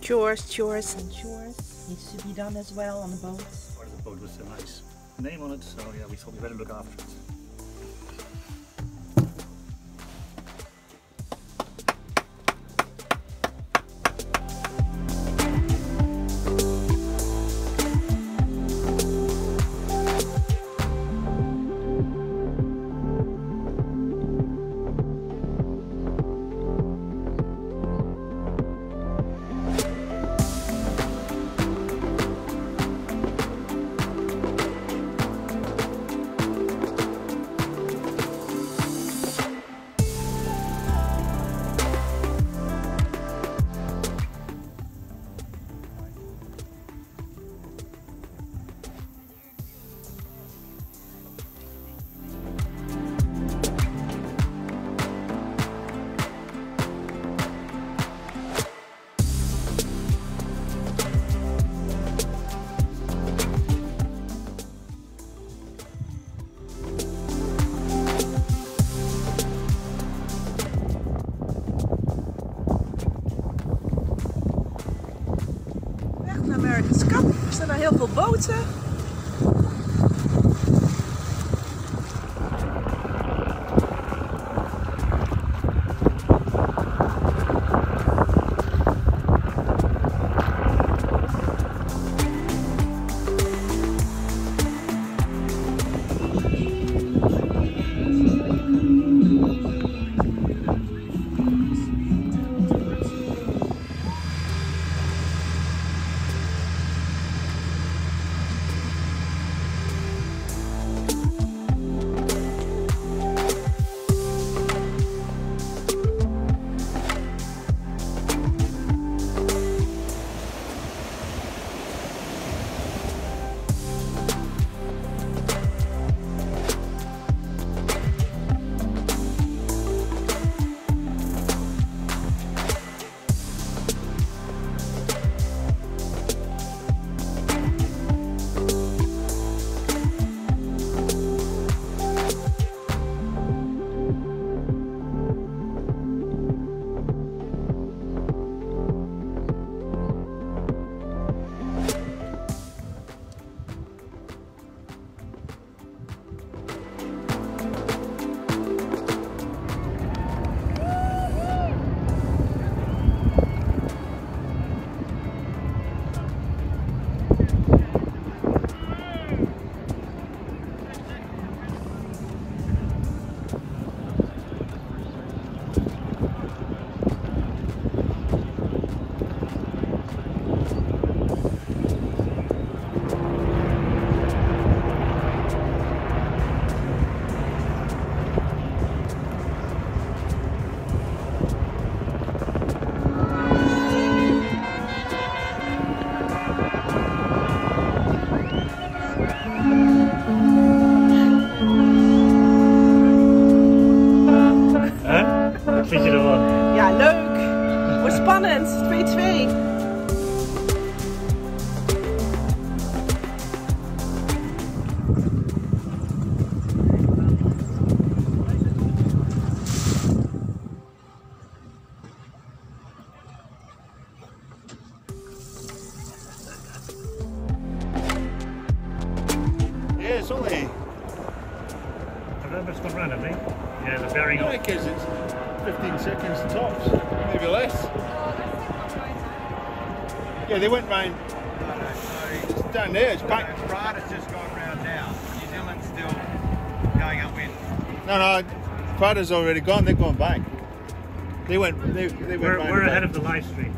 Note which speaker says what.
Speaker 1: chores and chores. Needs to be done as well on the boat.
Speaker 2: Part of the boat with a nice name on it, so yeah, we thought we better look after it.
Speaker 1: America's Cup. Er staan daar heel veel boten.
Speaker 2: Vind je ervan?
Speaker 1: Ja, leuk. Wordt spannend. 2-2.
Speaker 3: Yeah, it's only.
Speaker 2: It's not random, eh? Yeah, the bearing
Speaker 3: No,
Speaker 2: off.
Speaker 3: it is. It's 15 seconds tops, maybe less. Yeah, they went round. It's down there. It's back.
Speaker 4: Prada's just gone round now. New Zealand's still going upwind.
Speaker 3: No, Prada's already gone. They're going back. They went. They went.
Speaker 2: We're
Speaker 3: round
Speaker 2: ahead
Speaker 3: back.
Speaker 2: of the live stream.